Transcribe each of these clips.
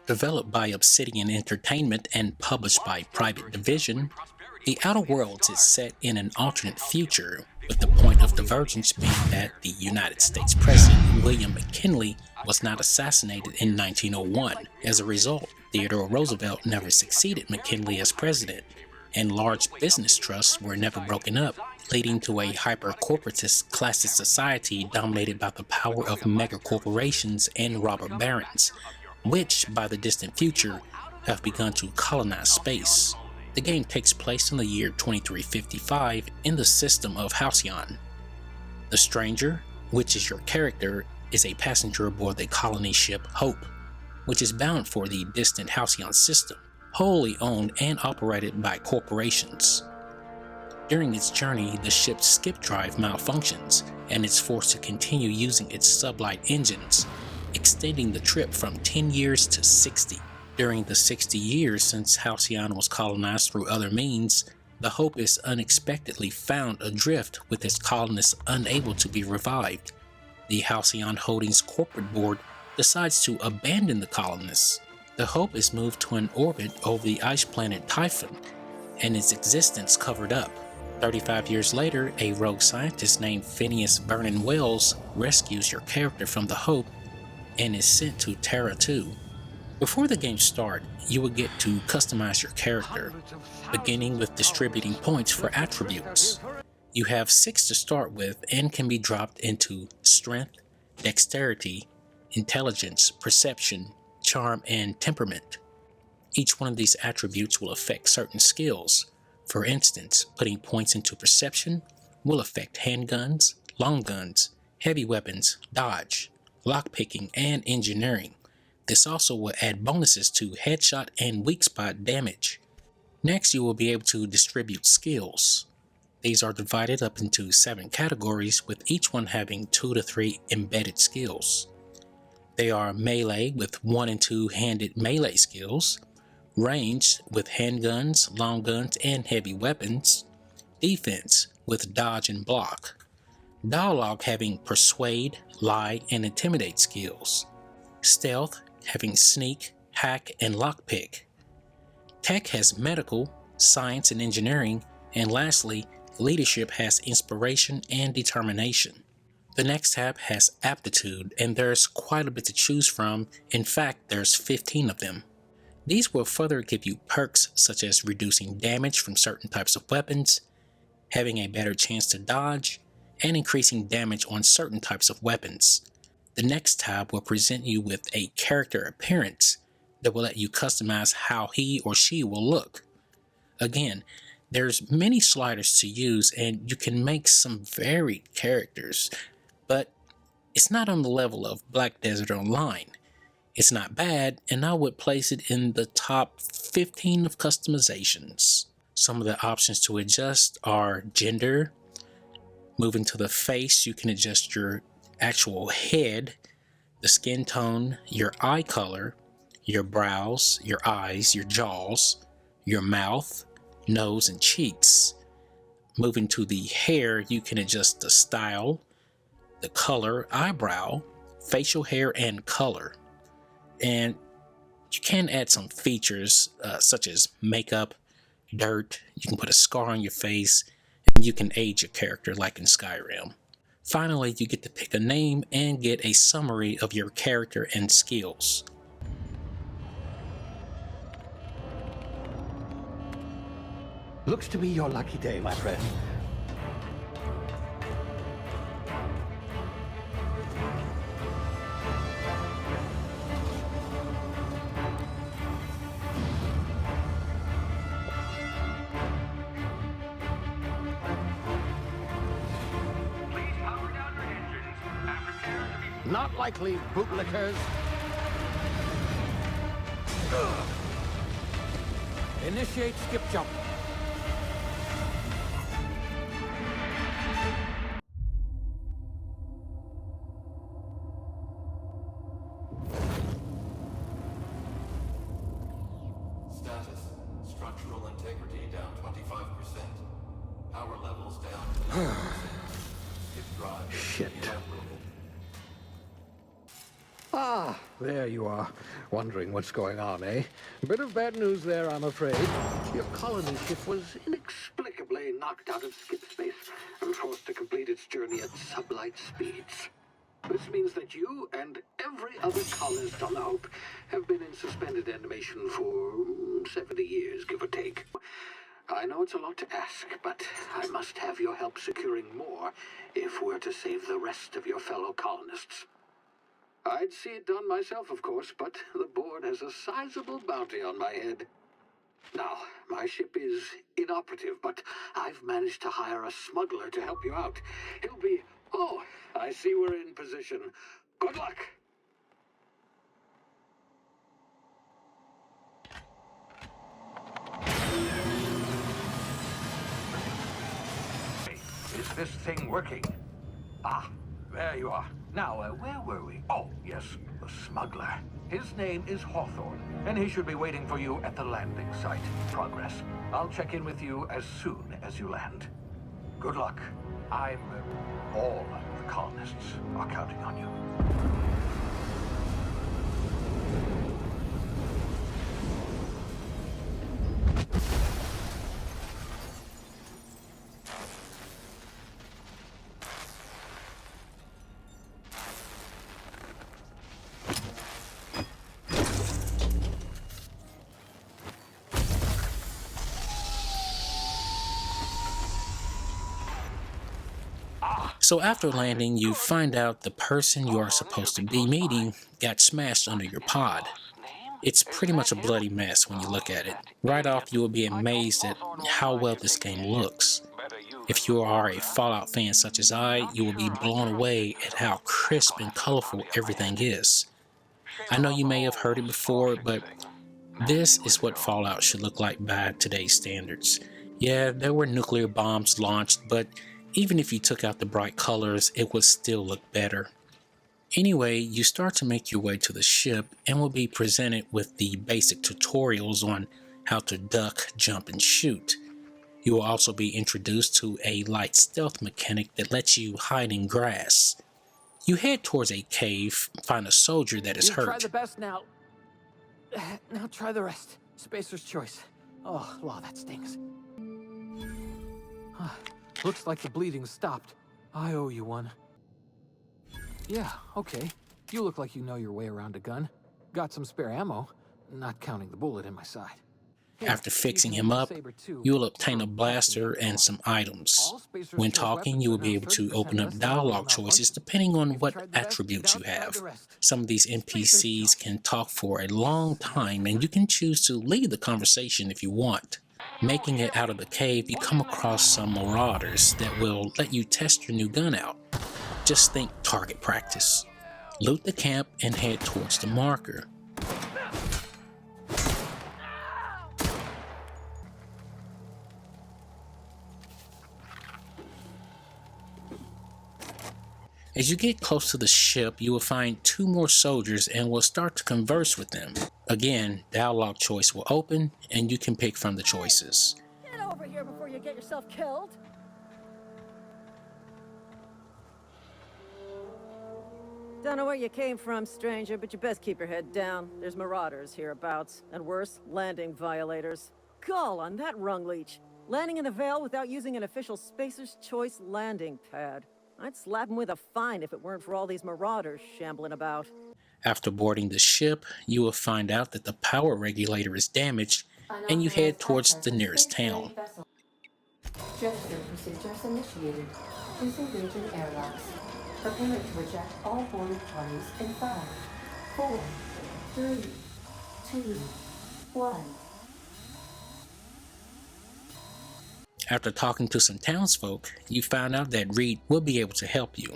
Developed by Obsidian Entertainment and published by Private Division, The Outer Worlds is set in an alternate future, with the point of divergence being that the United States President William McKinley was not assassinated in 1901. As a result, Theodore Roosevelt never succeeded McKinley as president, and large business trusts were never broken up, leading to a hyper-corporatist classist society dominated by the power of mega-corporations and robber barons, which, by the distant future, have begun to colonize space. The game takes place in the year 2355 in the system of Halcyon. The Stranger, which is your character, is a passenger aboard the colony ship Hope, which is bound for the distant Halcyon system, wholly owned and operated by corporations. During its journey, the ship's skip drive malfunctions, and it's forced to continue using its sublight engines, extending the trip from 10 years to 60. During the 60 years since Halcyon was colonized through other means, the Hope is unexpectedly found adrift with its colonists unable to be revived. The Halcyon Holdings corporate board decides to abandon the colonists. The Hope is moved to an orbit over the ice planet Typhon, and its existence covered up. 35 years later, a rogue scientist named Phineas Vernon Wells rescues your character from the Hope and is sent to Terra 2. Before the game starts, you will get to customize your character, beginning with distributing points for attributes. You have 6 to start with and can be dropped into Strength, Dexterity, Intelligence, Perception, Charm, and Temperament. Each one of these attributes will affect certain skills. For instance, putting points into Perception will affect handguns, long guns, heavy weapons, dodge, lockpicking, and engineering. This also will add bonuses to headshot and weak spot damage. Next, you will be able to distribute skills. These are divided up into 7 categories, with each one having 2 to 3 embedded skills. They are melee with 1 and 2 handed melee skills, ranged with handguns, long guns, and heavy weapons, defense with dodge and block, dialogue having persuade, lie, and intimidate skills, stealth having sneak, hack, and lockpick. Tech has medical, science, and engineering, and lastly, leadership has inspiration and determination. The next tab has aptitude, and there's quite a bit to choose from. In fact, there's 15 of them. These will further give you perks such as reducing damage from certain types of weapons, having a better chance to dodge, and increasing damage on certain types of weapons. The next tab will present you with a character appearance that will let you customize how he or she will look. Again, there's many sliders to use and you can make some varied characters, but it's not on the level of Black Desert Online. It's not bad, and I would place it in the top 15 of customizations. Some of the options to adjust are gender. Moving to the face, you can adjust your actual head, the skin tone, your eye color, your brows, your eyes, your jaws, your mouth, nose, and cheeks. Moving to the hair, you can adjust the style, the color, eyebrow, facial hair, and color. And you can add some features such as makeup, dirt, you can put a scar on your face, and you can age your character like in Skyrim. Finally, you get to pick a name and get a summary of your character and skills. Looks to be your lucky day, my friend. Not likely, bootlickers. Initiate skip jump. Status: structural integrity down 25%. Power levels down 11%. Skip drive Shit. inoperable. Ah, there you are. Wondering what's going on, eh? A bit of bad news there, I'm afraid. Your colony ship was inexplicably knocked out of skip space and forced to complete its journey at sublight speeds. This means that you and every other colonist on the Hope have been in suspended animation for 70 years, give or take. I know it's a lot to ask, but I must have your help securing more if we're to save the rest of your fellow colonists. I'd see it done myself, of course, but the board has a sizable bounty on my head. Now, my ship is inoperative, but I've managed to hire a smuggler to help you out. He'll be... Oh, I see we're in position. Good luck! Is this thing working? Ah, there you are. Now, where were we? Oh, yes, the smuggler. His name is Hawthorne, and he should be waiting for you at the landing site. Progress. I'll check in with you as soon as you land. Good luck. All the colonists are counting on you. So after landing, you find out the person you are supposed to be meeting got smashed under your pod. It's pretty much a bloody mess when you look at it. Right off, you will be amazed at how well this game looks. If you are a Fallout fan such as I, you will be blown away at how crisp and colorful everything is. I know you may have heard it before, but this is what Fallout should look like by today's standards. Yeah, there were nuclear bombs launched, but even if you took out the bright colors, it would still look better. Anyway, you start to make your way to the ship and will be presented with the basic tutorials on how to duck, jump, and shoot. You will also be introduced to a light stealth mechanic that lets you hide in grass. You head towards a cave, find a soldier that is You hurt. try the best now. Now try the rest. Spacer's choice. Oh, wow, that stings. Huh. Looks like the bleeding stopped. I owe you one. Yeah, okay. You look like you know your way around a gun. Got some spare ammo, not counting the bullet in my side. Here, After fixing you can him use up, the saber too, you will obtain for a blaster protecting and some items. All Spacer's When choice talking, you will weapons be are now able to 30% open up less than when dialogue they choices malfunction. depending on If you what tried the best, attributes you now try have. the rest. Some of these Spacer's NPCs choice. can talk for a long time, and you can choose to lead the conversation if you want. Making it out of the cave, you come across some marauders that will let you test your new gun out. Just think target practice. Loot the camp and head towards the marker. As you get close to the ship, you will find two more soldiers and will start to converse with them. Again, dialogue choice will open and you can pick from the choices. Get over here before you get yourself killed. Don't know where you came from, stranger, but you best keep your head down. There's marauders hereabouts, and worse, landing violators. Gall on that rung leech. Landing in the Vale without using an official Spacer's Choice landing pad. I'd slap him with a fine if it weren't for all these marauders shambling about. After boarding the ship, you will find out that the power regulator is damaged and you head towards the nearest town. Gesture procedures initiated. Disengaging airlocks. Preparing to reject all boarding parties in 5, 4, 3, 2, 1. After talking to some townsfolk, you find out that Reed will be able to help you.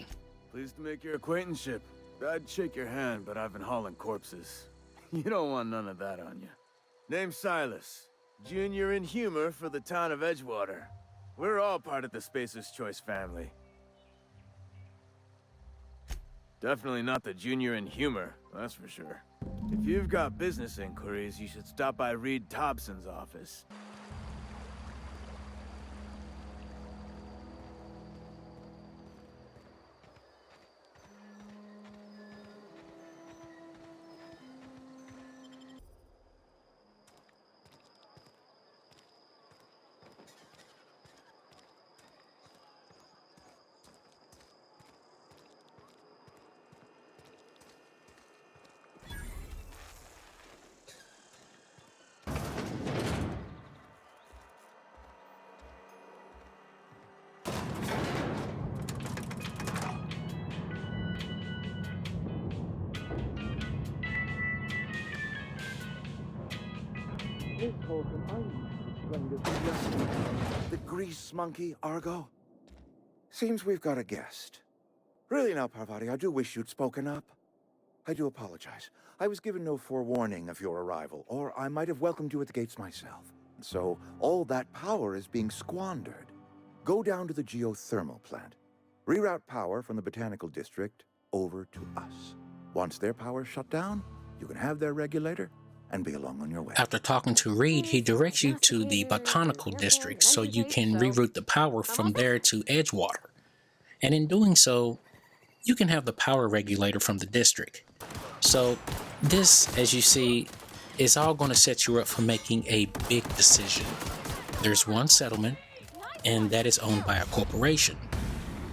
Pleased to make your acquaintanceship. I'd shake your hand, but I've been hauling corpses. You don't want none of that on you. Name's Silas. Junior in humor for the town of Edgewater. We're all part of the Spacer's Choice family. Definitely not the junior in humor, that's for sure. If you've got business inquiries, you should stop by Reed Thompson's office. The grease monkey, Argo? Seems we've got a guest. Really now, Parvati, I do wish you'd spoken up. I do apologize. I was given no forewarning of your arrival, or I might have welcomed you at the gates myself. So all that power is being squandered. Go down to the geothermal plant. Reroute power from the Botanical District over to us. Once their power's shut down, you can have their regulator and be along on your way. After talking to Reed, he directs you to the Botanical District so you can reroute the power from there to Edgewater. And in doing so, you can have the power regulator from the district. So this, as you see, is all going to set you up for making a big decision. There's one settlement, and that is owned by a corporation.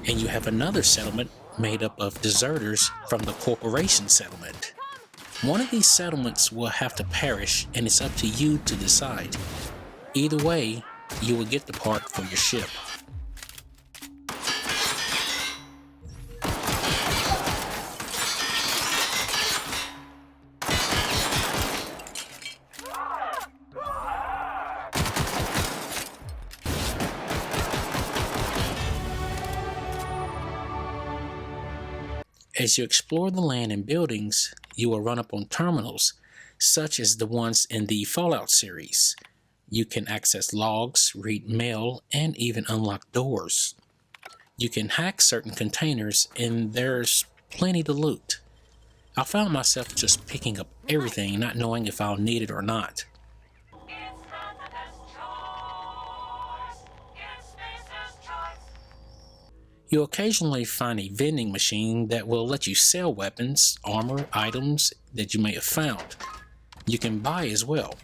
And you have another settlement made up of deserters from the corporation settlement. One of these settlements will have to perish, and it's up to you to decide. Either way, you will get the part for your ship. As you explore the land and buildings, you will run up on terminals, such as the ones in the Fallout series. You can access logs, read mail, and even unlock doors. You can hack certain containers, and there's plenty to loot. I found myself just picking up everything, not knowing if I'll need it or not. You occasionally find a vending machine that will let you sell weapons, armor, items that you may have found. You can buy as well.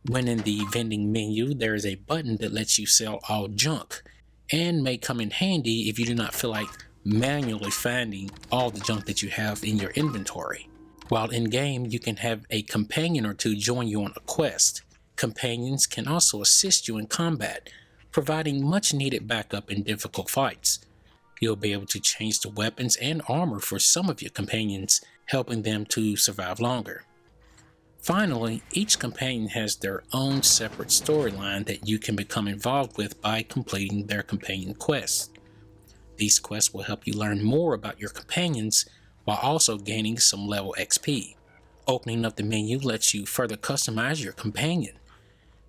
When in the vending menu, there is a button that lets you sell all junk, and may come in handy if you do not feel like manually finding all the junk that you have in your inventory. While in game, you can have a companion or two join you on a quest. Companions can also assist you in combat, providing much needed backup in difficult fights. You'll be able to change the weapons and armor for some of your companions, helping them to survive longer. Finally, each companion has their own separate storyline that you can become involved with by completing their companion quests. These quests will help you learn more about your companions while also gaining some level XP. Opening up the menu lets you further customize your companion.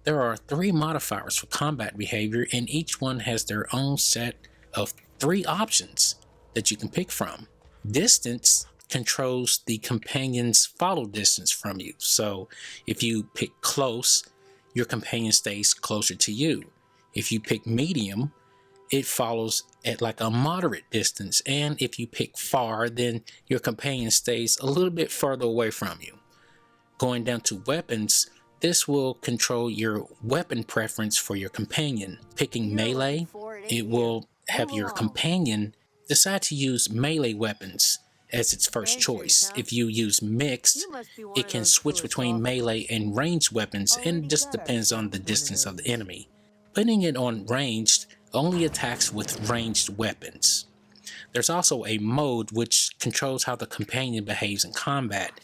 There are 3 modifiers for combat behavior, and each one has their own set of 3 options that you can pick from. Distance controls the companion's follow distance from you. So if you pick close, your companion stays closer to you. If you pick medium, it follows at like a moderate distance. And if you pick far, then your companion stays a little bit further away from you. Going down to weapons, this will control your weapon preference for your companion. Picking melee, it will have your companion decide to use melee weapons as its first choice. If you use mixed, it can switch between melee and ranged weapons, and it just depends on the distance of the enemy. Putting it on ranged only attacks with ranged weapons. There's also a mode which controls how the companion behaves in combat.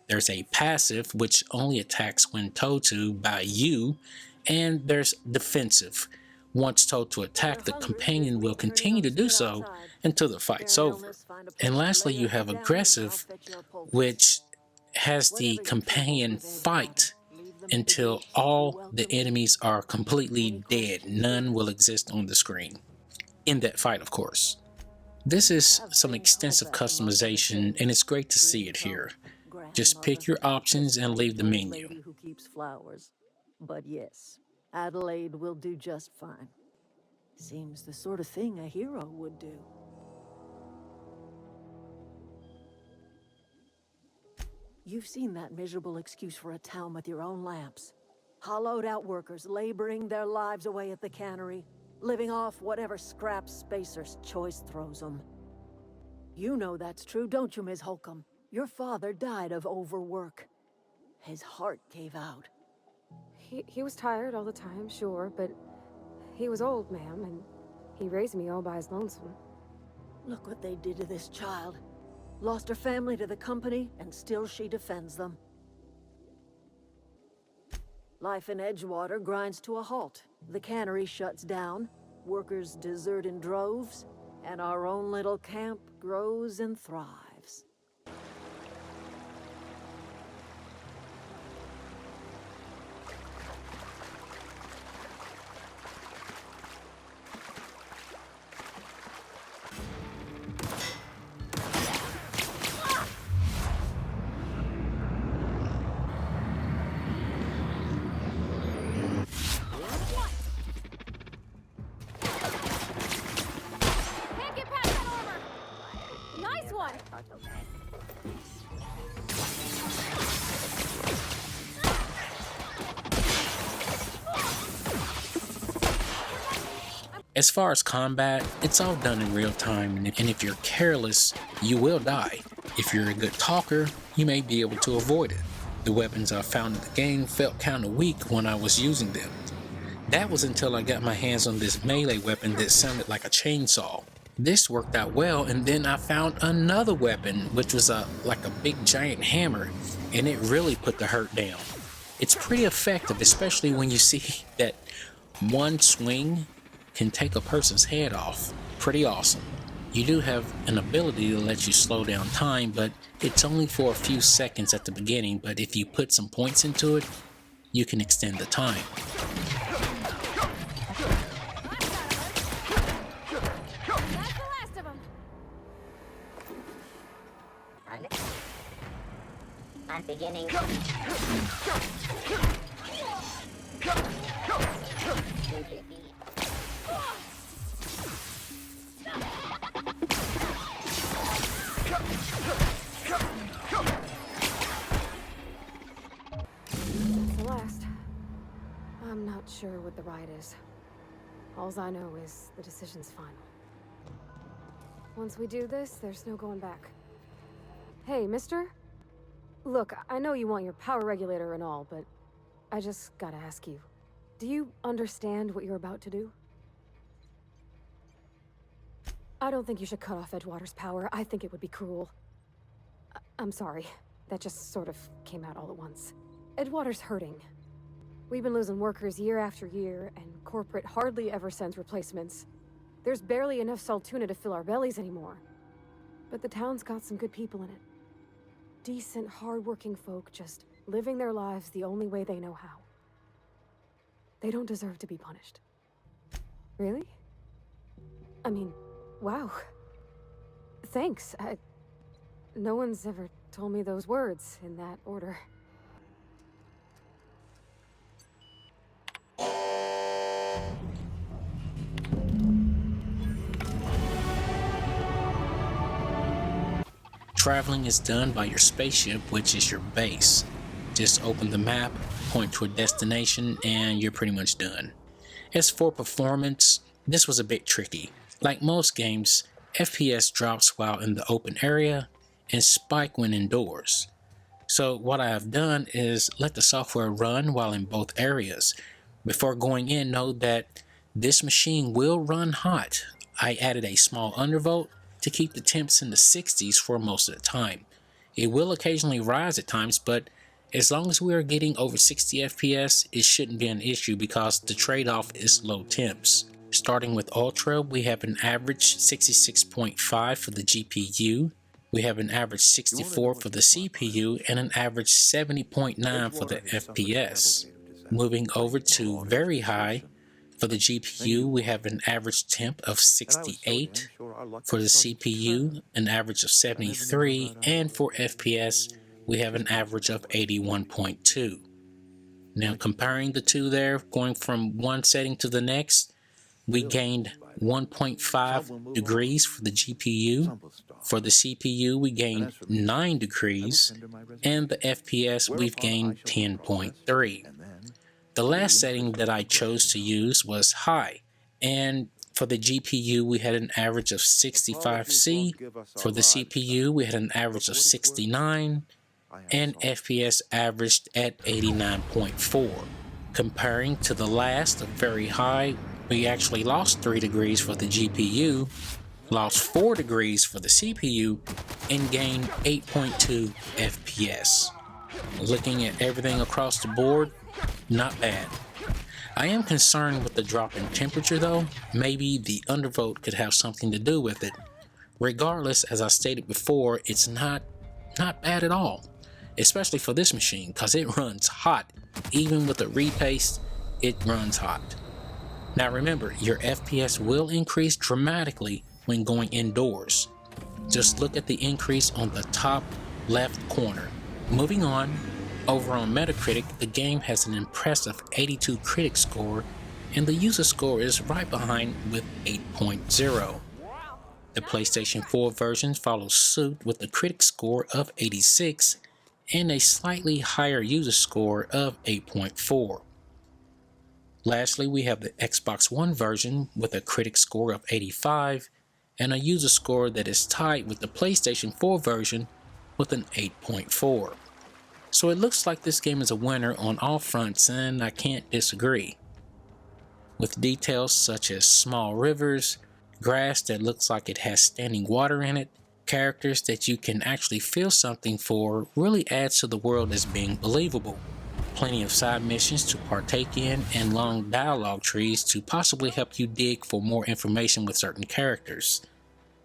There's a passive which only attacks when told to by you, and there's defensive. Once told to attack, the companion will continue to do so until the fight's over. And lastly, you have aggressive, which has the companion fight until all the enemies are completely dead. None will exist on the screen. In that fight, of course. This is some extensive customization, and it's great to see it here. Just pick your options and leave the menu. Who keeps flowers. But yes, Adelaide will do just fine. Seems the sort of thing a hero would do. You've seen that miserable excuse for a town with your own lamps. Hollowed out workers laboring their lives away at the cannery, living off whatever scraps Spacer's choice throws them. You know that's true, don't you, Ms. Holcomb? Your father died of overwork. His heart gave out. He was tired all the time, sure, but he was old, ma'am, and he raised me all by his lonesome. Look what they did to this child. Lost her family to the company, and still she defends them. Life in Edgewater grinds to a halt. The cannery shuts down, workers desert in droves, and our own little camp grows and thrives. Can't get past that armor! Nice one! As far as combat, it's all done in real time, and if you're careless, you will die. If you're a good talker, you may be able to avoid it. The weapons I found in the game felt kinda weak when I was using them. That was until I got my hands on this melee weapon that sounded like a chainsaw. This worked out well, and then I found another weapon, which was like a big giant hammer, and it really put the hurt down. It's pretty effective, especially when you see that one swing can take a person's head off. Pretty awesome. You do have an ability to let you slow down time, but it's only for a few seconds at the beginning, but if you put some points into it, you can extend the time. That's the last of them! I'm beginning. That's the last. I'm not sure what the ride is. Alls I know is the decision's final. Once we do this, there's no going back. Hey, mister? Look, I know you want your power regulator and all, but I just gotta ask you. Do you understand what you're about to do? I don't think you should cut off Edgewater's power. I think it would be cruel. I'm sorry. That just sort of came out all at once. Edgewater's hurting. We've been losing workers year after year, and corporate hardly ever sends replacements. There's barely enough Saltuna to fill our bellies anymore. But the town's got some good people in it. Decent, hard-working folk just living their lives the only way they know how. They don't deserve to be punished. Really? I mean, wow. Thanks. No one's ever told me those words in that order. Traveling is done by your spaceship, which is your base. Just open the map, point to a destination, and you're pretty much done. As for performance, this was a bit tricky. Like most games, FPS drops while in the open area and spike when indoors. So what I have done is let the software run while in both areas. Before going in, know that this machine will run hot. I added a small undervolt to keep the temps in the 60s for most of the time. It will occasionally rise at times, but as long as we are getting over 60 FPS, it shouldn't be an issue because the trade-off is low temps. Starting with Ultra, we have an average 66.5 for the GPU, we have an average 64 for the CPU, and an average 70.9 for the FPS. Moving over to very high, for the GPU, we have an average temp of 68, for the CPU, an average of 73, and for FPS, we have an average of 81.2. Now comparing the two there, going from one setting to the next, we gained 1.5 degrees for the GPU, for the CPU we gained 9 degrees, and the FPS we've gained 10.3. The last setting that I chose to use was high, and for the GPU we had an average of 65C, for the CPU we had an average of 69, and FPS averaged at 89.4. Comparing to the last of very high, we actually lost 3 degrees for the GPU, lost 4 degrees for the CPU, and gained 8.2 FPS. Looking at everything across the board, Not bad. I am concerned with the drop in temperature though. Maybe the undervolt could have something to do with it. Regardless, as I stated before, it's not bad at all. Especially for this machine, cause it runs hot. Even with the repaste, it runs hot. Now remember, your FPS will increase dramatically when going indoors. Just look at the increase on the top left corner. Moving on, over on Metacritic, the game has an impressive 82 critic score, and the user score is right behind with 8.0. The PlayStation 4 version follows suit with a critic score of 86 and a slightly higher user score of 8.4. Lastly, we have the Xbox One version with a critic score of 85 and a user score that is tied with the PlayStation 4 version with an 8.4. So it looks like this game is a winner on all fronts, and I can't disagree. With details such as small rivers, grass that looks like it has standing water in it, characters that you can actually feel something for, really adds to the world as being believable. Plenty of side missions to partake in and long dialogue trees to possibly help you dig for more information with certain characters.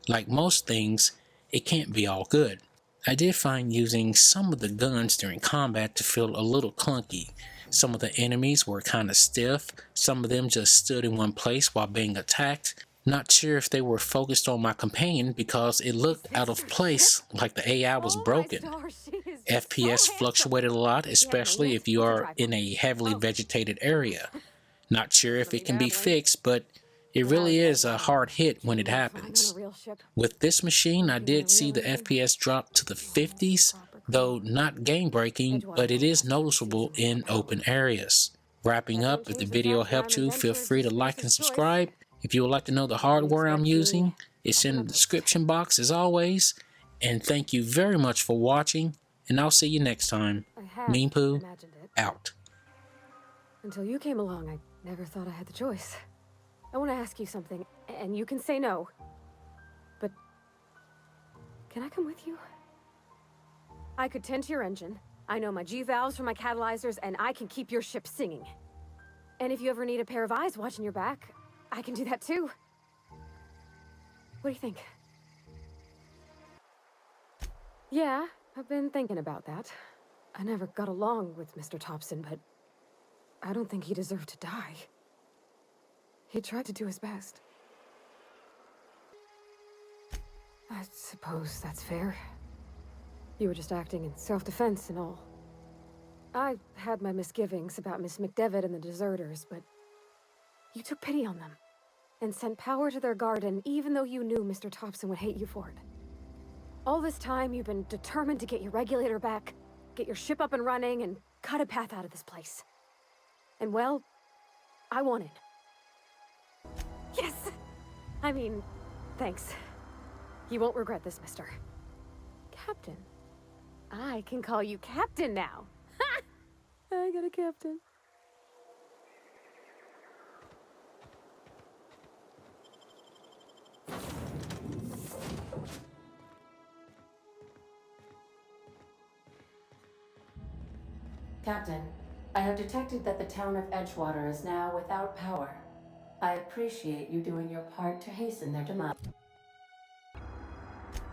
Like most things, it can't be all good. I did find using some of the guns during combat to feel a little clunky. Some of the enemies were kind of stiff, some of them just stood in one place while being attacked. Not sure if they were focused on my companion because it looked out of place, like the AI was broken. FPS fluctuated a lot, especially if you are in a heavily vegetated area. Not sure if it can be fixed, but it really is a hard hit when it happens. With this machine, I did see the FPS drop to the 50s, though not game-breaking, but it is noticeable in open areas. Wrapping up, if the video helped you, feel free to like and subscribe. If you would like to know the hardware I'm using, it's in the description box as always. And thank you very much for watching, and I'll see you next time. Meanpooh, out. Until you came along, I never thought I had the choice. I want to ask you something, and you can say no. But can I come with you? I could tend to your engine. I know my G-valves from my catalyzers, and I can keep your ship singing. And if you ever need a pair of eyes watching your back, I can do that too. What do you think? Yeah, I've been thinking about that. I never got along with Mr. Thompson, but I don't think he deserved to die. He tried to do his best. I suppose that's fair. You were just acting in self-defense and all. I had my misgivings about Miss McDevitt and the deserters, but you took pity on them and sent power to their garden even though you knew Mr. Thompson would hate you for it. All this time, you've been determined to get your regulator back, get your ship up and running, and cut a path out of this place. And well, I won it. Yes! I mean, thanks. You won't regret this, mister. Captain. I can call you Captain now. Ha! I got a captain. Captain, I have detected that the town of Edgewater is now without power. I appreciate you doing your part to hasten their demise.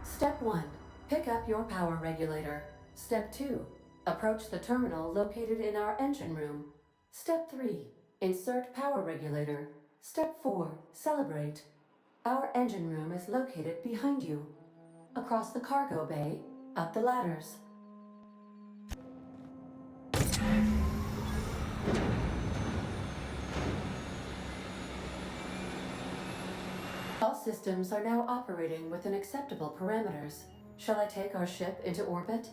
Step 1. Pick up your power regulator. Step 2. Approach the terminal located in our engine room. Step 3. Insert power regulator. Step 4. Celebrate. Our engine room is located behind you. Across the cargo bay, up the ladders. All systems are now operating within acceptable parameters. Shall I take our ship into orbit?